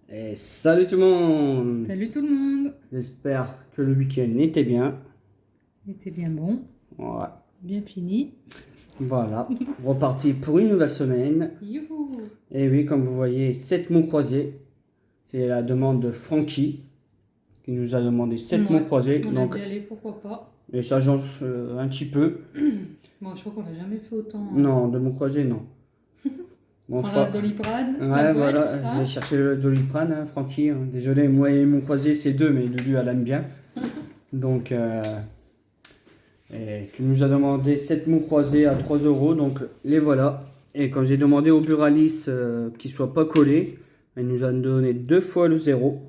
Et salut tout le monde! Salut tout le monde. J'espère que le week-end était bien. C'était bien bon, Ouais. bien fini. Voilà, reparti pour une nouvelle semaine. Youhou. Et oui, comme vous voyez, 7 mots croisés. C'est la demande de Francky qui nous a demandé 7 mots Ouais, croisés. on a Donc, dit allez, pourquoi pas. et ça change un petit peu. Moi, je crois qu'on n'a jamais fait autant. Non, de mots croisés, non. Bon, On a Doliprane, Ouais, la boîte. voilà, je Hein. vais chercher le Doliprane, hein, Francky. Hein. Désolé, moi et mon croisé, c'est deux, mais Lulu, elle aime bien. Donc, et tu nous as demandé 7 mots croisés à 3 euros, donc les voilà. Et quand j'ai demandé au Buralis qu'ils ne soient pas collés, il nous a donné 2 fois le 0.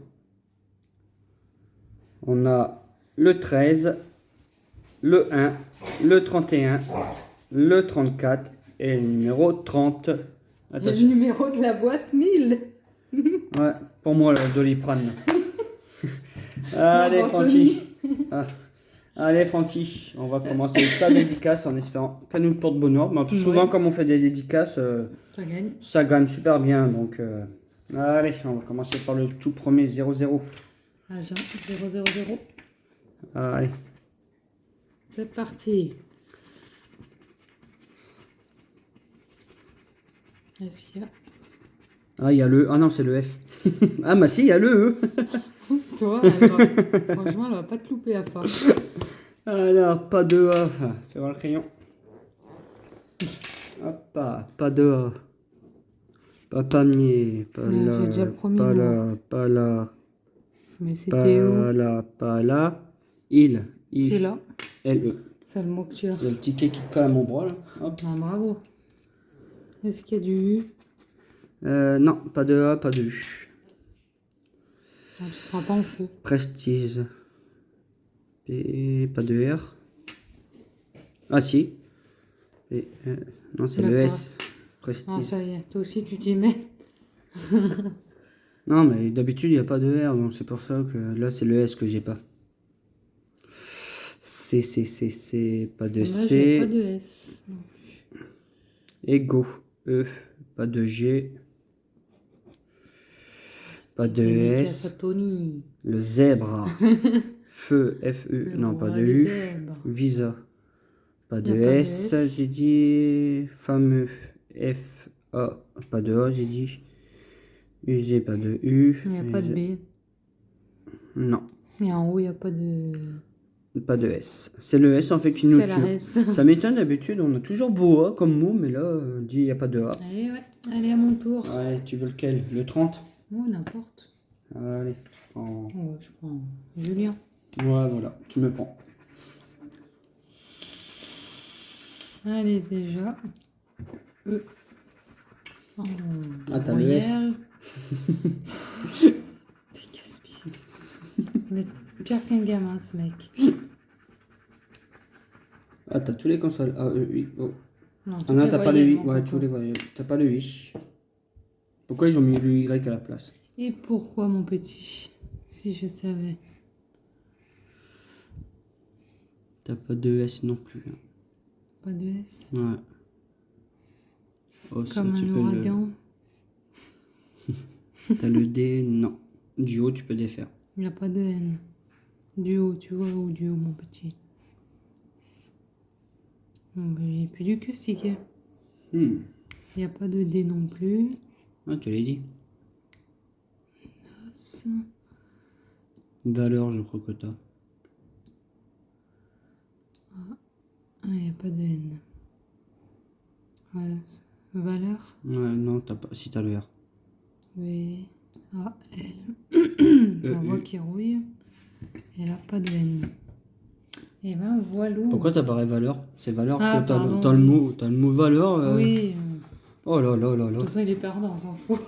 On a le 13, le 1, le 31, le 34 et le numéro 30. Le Attention. numéro de la boîte 1000. Ouais, pour moi, le Doliprane. Allez, Non, Francky. Ah. Allez, Francky, on va commencer ta dédicace en espérant qu'elle nous porte bonheur. Mais souvent, Ouais. comme on fait des dédicaces, Ça gagne. ça gagne super bien. Donc, allez, on va commencer par le tout premier 0-0. Agent 000. Allez, C'est parti. Est-ce qu'il y a... ah, il y a le. Ah non, c'est le F. Ah, bah si, il y a le E. Toi, franchement, elle va pas te louper à force. Alors, pas de A. Fais voir le crayon. Hop, pas de A. Pas palmier, pas Ouais, là, j'ai déjà le premier pas mot. là, pas là, Mais c'était pas où? là, pas là. Il, C'est là. L-E. C'est le mot que tu as. Il y a le ticket qui colle à mon bras là. Hop. Ah, bravo. Est-ce qu'il y a du U? Non, pas de A, pas de U. Ah, tu seras pas en feu. Prestige. P, pas de R. Ah si. Et, non, c'est le D'accord. S. Ah, Prestige. ça y est, toi aussi tu t'y mets. Non, mais d'habitude, il n'y a pas de R, donc c'est pour ça que là, c'est le S que j'ai pas. C, pas de Moi, j'ai pas C. de S. Non. Ego. E, pas de G. Pas de Dédicace à S. Tony. Le zèbre. Feu, F-E. Le Non, pas roi de des U. zèbres. Visa. Pas Y de a pas de S. S. J'ai dit fameux. F, A. Pas de A, j'ai dit. UG, pas de U. Il n'y a pas de B. Non, Et en haut, il n'y a pas de... pas de S. C'est le S en fait qui nous C'est la tue. S. Ça m'étonne d'habitude, on a toujours beau A comme mot, mais là, on dit il n'y a pas de A. Allez, ouais. Allez, à mon tour. Allez, tu veux lequel? Le 30? Oh, n'importe. Allez, je prends... Oh, je prends Julien. Ouais, voilà, tu me prends. Allez, déjà. E. Oh, Ah, t'as le F. Royal. T'es casse-pied. On est pire qu'un gamin, ce mec. Ah, t'as tous les consoles. Ah, I, O. Non, Ah non, t'as pas le I. mon Ouais, coco. tous les voyelles. T'as pas le I. Pourquoi ils ont mis le Y à la place? Et pourquoi, mon petit? Si je savais. T'as pas de S non plus. Hein. Pas de S. Ouais. Oh, ça, Comme tu un peux ouragan. T'as le D, non. Du haut, tu peux défaire. Il n'y a pas de N. Du haut, tu vois, ou du haut, mon petit. Bon, ben, j'ai plus du caustique. Il n'y a pas de D non plus. Ah, tu l'as dit. Ça. Valeur, je crois que t'as. Ah, il n'y a pas de N. Ouais, valeur. Ouais, non, t'as pas. Si t'as le R. V. A. L. La U. voix qui rouille. Elle n'a pas de N. Et ben voilà. Pourquoi t'as pareil valeur? C'est valeur Ah, que t'as pardon, t'as oui. t'as le mot valeur. Oui. Oh là là là De là. toute façon, il est perdant, on s'en fout.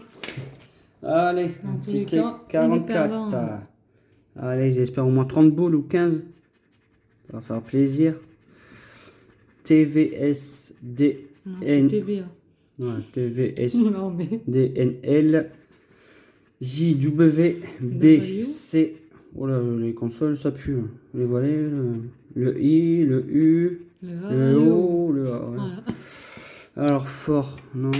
Allez, Dans un tous les ticket cas, il est 44. perdant. Allez, j'espère au moins 30 boules ou 15. Ça va faire plaisir. TVSD. Non, c'est TVA. Ouais, TVS. Non, mais... DNL. JWBC. Oh là, les consoles, ça pue. Hein. Les volets, le I, le U, Le A, le le O, le A. Ouais. Voilà. Alors, fort, non.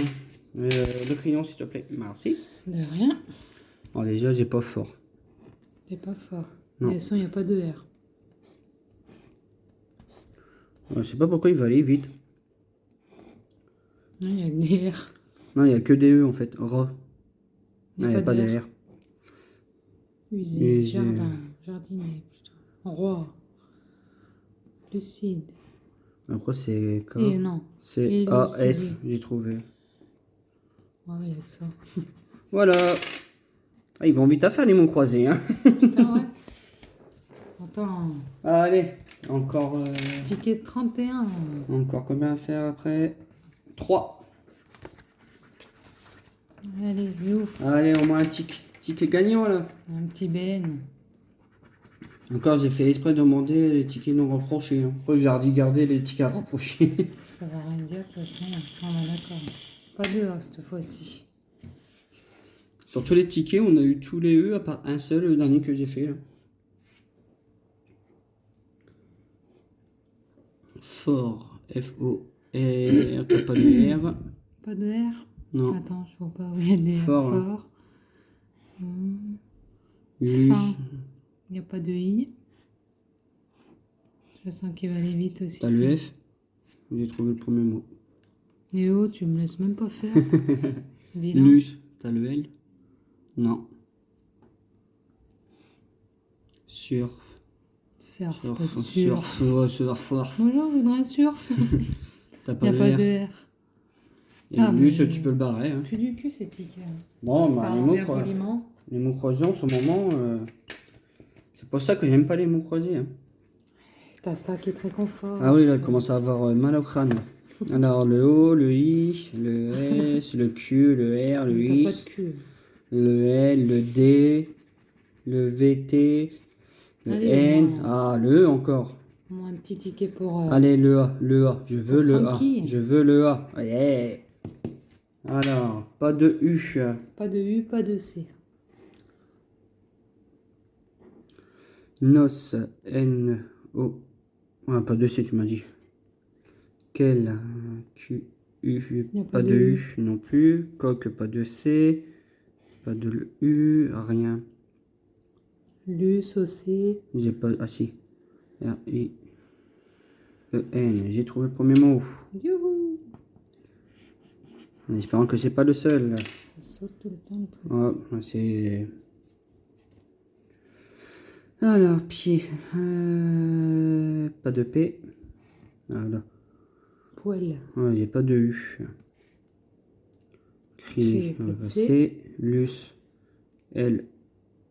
Le crayon, s'il te plaît. Merci. De rien. Alors déjà, j'ai pas fort. T'es pas fort. Non. Et il n'y a pas de R. Je sais pas pourquoi il va aller vite. Non, il y a que des R. Non, il y a que des E en fait. Ra. Il Il n'y n'y a a pas de de R. R. Usé, Usé. jardin, jardinier plutôt. Roi. Lucide. Après, c'est K. Et non. C'est A-S, Élucidé. j'ai trouvé. Ouais, il y a que ça. Voilà. Ah, ils vont vite à faire les mots croisés. Hein. Putain, ouais. Attends. Allez, encore, Ticket de 31. encore combien à faire après 3. Allez, zouf. Allez, au moins un ticket gagnant là. Un petit BN. Encore, j'ai fait exprès de demander les tickets non rapprochés. Hein. Après, j'ai dit garder les tickets rapprochés. Ça va rien dire de toute façon. On est d'accord. Pas de A cette fois-ci. Sur tous les tickets, on a eu tous les E à part un seul, le dernier que j'ai fait. Là. Fort, F-O-R, t'as pas de R. Pas de R. Non. Attends, je vois pas où il y a des Fort, R. hein. Fort. Lus. Fin. Il n'y a pas de I. Je sens qu'il va aller vite aussi. T'as le F. J'ai trouvé le premier mot. Et oh, tu me laisses même pas faire. Vilain. Lus. T'as le L. Non. Surf. Surf, Surf. pas de surf. Surf. Ouais, surf. Bonjour, je voudrais un surf. T'as Il pas n'y a pas de de R. R. Et Ah, Lus, mais- tu peux le barrer. Hein. Plus du cul ces tickets. Bon, bah, Parlons bien poliment. les mots croisés en ce moment, c'est pour ça que j'aime pas les mots croisés. Hein. T'as ça qui est très confort. Ah oui, là, je commence à avoir mal au crâne. Là. Alors, le O, le I, le S, le Q, le R, le T'as pas X, de cul. le L, le D, le VT, le Allez, N, au moins. ah, le E encore. Moi, un petit ticket pour. Allez, le A, je veux le A, Francky. je veux le A. Yeah. Alors, pas de U. Pas de U, pas de C. Nos, N-O. Ah, pas de C, tu m'as dit. Quel, Q, U, Y a pas de U non plus. Coq, pas de C. Pas de U, rien. Lus, C. J'ai pas. Ah si. R-I-E-N. J'ai trouvé le premier mot. Youhou. En espérant que c'est pas le seul. Ça saute tout le temps. Tout. Oh, c'est. Alors, pied. Pas de P. Voilà. Poêle. Ouais, j'ai pas de U. Cri, Cri, pas de C. C. Lus. L.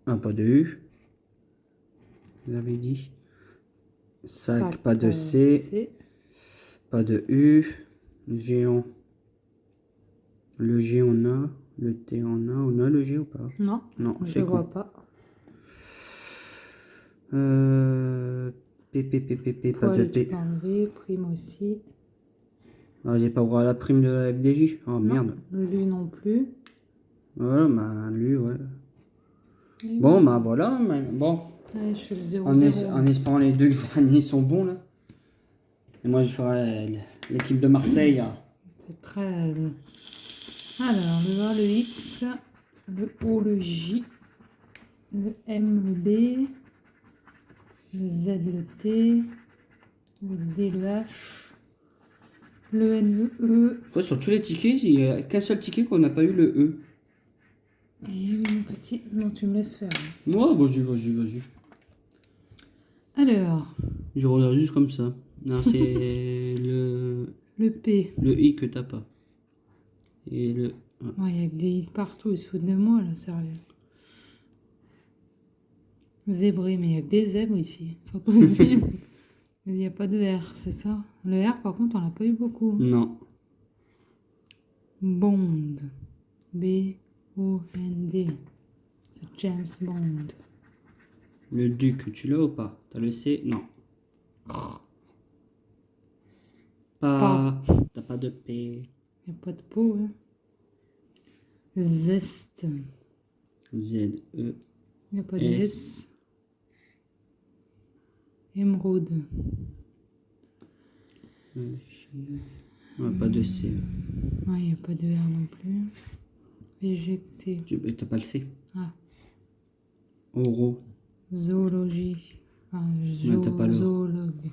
Ah, pas de U. Vous avez dit. Sac, pas de C. Pas de U. Géant. Le G on a. Le T on a. On a le G ou pas? Non, Non, je c'est le con. vois pas. P, pas de Poêle, tu P. peux enlever. Prime aussi. Ah, j'ai pas droit à la prime de la FDJ. Oh Non, merde. Lu non plus. Voilà, bah lui, ouais. Et Bon, oui. bah voilà. Bon, Allez, je fais le 0 en espérant les deux derniers sont bons là. Et moi, je ferai l'équipe de Marseille. C'est 13. Alors, le A, le X, le O, le J, le M, le B, le Z, le T, le D, le H, le N, le E. Après, sur tous les tickets, il n'y a qu'un seul ticket qu'on n'a pas eu le E. Et oui, mon petit. Non, tu me laisses faire. Moi, vas-y. Alors, Je regarde juste comme ça. Non, c'est le P. le I que t'as pas. Et le. Il y a que des I de partout, ils se foutent de moi, là, sérieux. Zébré, mais il y a que des zèbres ici. Pas possible. Il n'y a pas de R, c'est ça? Le R, par contre, on l'a pas eu beaucoup. Non. Bond. B-O-N-D. C'est James Bond. Le duc, tu l'as ou pas? T'as le C? Non. Pas. T'as pas de P. Il n'y a pas de peau, hein. Zeste. Z-E. Il n'y a pas de S. S. Émeraude. Ouais, pas de C. Il n'y a pas de R non plus. Éjecté. T'as pas le C? Ah, Oro. Zoologie. Ah, Ouais, t'as pas le- zoologue.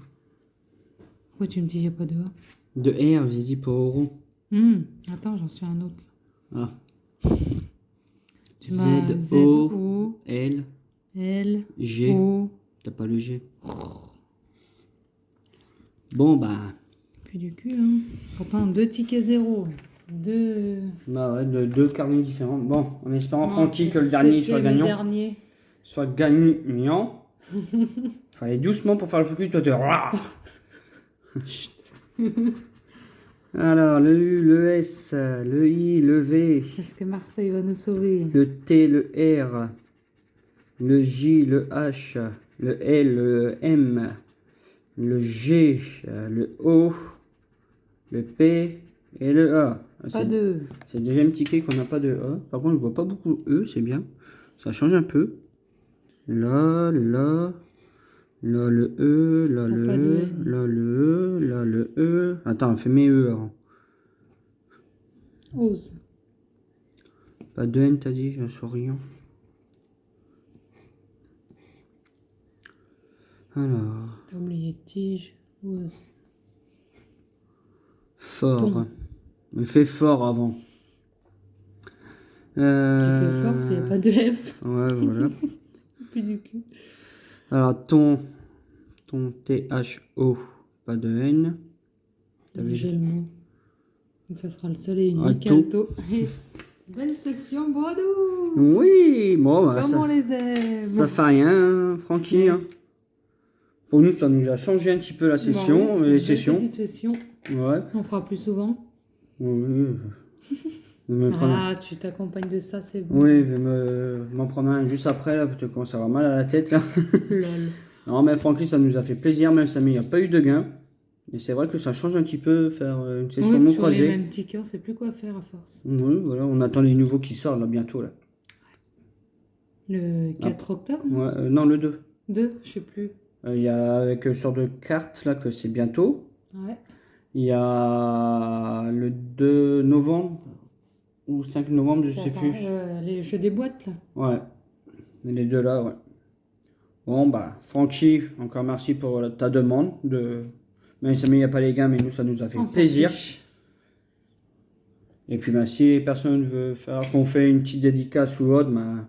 Pourquoi tu me dis qu'il n'y a pas de A? De R, j'ai dit pour Oro. Attends, j'en suis un autre. Ah. Tu m'as Z-O, L, L, G. O. T'as pas le G. Bon, bah. Puis du cul, hein. Pourtant, 2 tickets 0. 2. Bah ouais, deux carnets différents. Bon, en espérant, Non, Francky, que le dernier soit septième et gagnant. dernier. Soit gagnant. Fallait doucement pour faire le focus, toi te. Chut. Alors, le U, le S, le I, le V, Est-ce que Marseille va nous sauver? le T, le R, le J, le H, le L, le M, le G, le O, le P et le A. Pas de. C'est le deuxième ticket qu'on n'a pas de A. Par contre, je vois pas beaucoup E, c'est bien. Ça change un peu. Là, là, là le E, là le pas de E, N. là le E, là le E. Attends, fais mes E avant. Ose. Pas de N, t'as dit, je suis rien. Alors, T'as oublié tige. Ose. fort. Ton. Me fais fort avant. Tu fais fort s'il n'y a pas de F. Ouais, voilà. Plus du cul. Alors, ton T-H-O, pas de N. J'ai le mot. Donc ça sera le seul et Ah, unique alto. Belle session, Bordeaux. Oui, bon, bah, Comme on ça, les aime. ça fait rien, hein, Francky. Hein. Pour nous, ça nous a changé un petit peu la session, Bon, oui, les une sessions. petite session. Ouais. On fera plus souvent. Oui. Ah, tu t'accompagnes de ça, c'est bon. Oui, je vais m'en prendre un juste après, là, parce que quand ça va mal à la tête, là. Lol. Non, mais Francky, ça nous a fait plaisir, même si il n'y a pas eu de gain. Mais c'est vrai que ça change un petit peu, faire une session Oui, non sur les croisée. mêmes tickets, on sait plus quoi faire à force. Oui, voilà, on attend les nouveaux qui sortent, là, bientôt, là. Le 4 octobre Ouais, non, le 2. 2, je sais plus. Il y a avec sur de cartes, là, que c'est bientôt. Ouais. Il y a le 2 novembre, ou 5 novembre, je sais plus. Les jeux des boîtes, là. Ouais, les deux là, ouais. Bon, bah, Francky, encore merci pour ta demande. Même si il n'y a pas les gains, mais nous, ça nous a fait On s'en plaisir. fiche. Et puis, bah, si personne veut faire qu'on fait une petite dédicace ou autre, bah,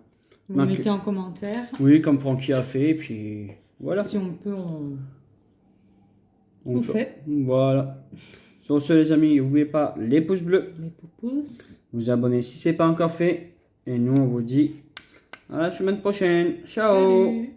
Vous mettez en commentaire. oui, comme Francky a fait, et puis voilà. Si on peut, on fait. Voilà. Sur ce, les amis, n'oubliez pas les pouces bleus. Les pouces. Vous abonner si ce n'est pas encore fait. Et nous, on vous dit à la semaine prochaine. Ciao! Salut.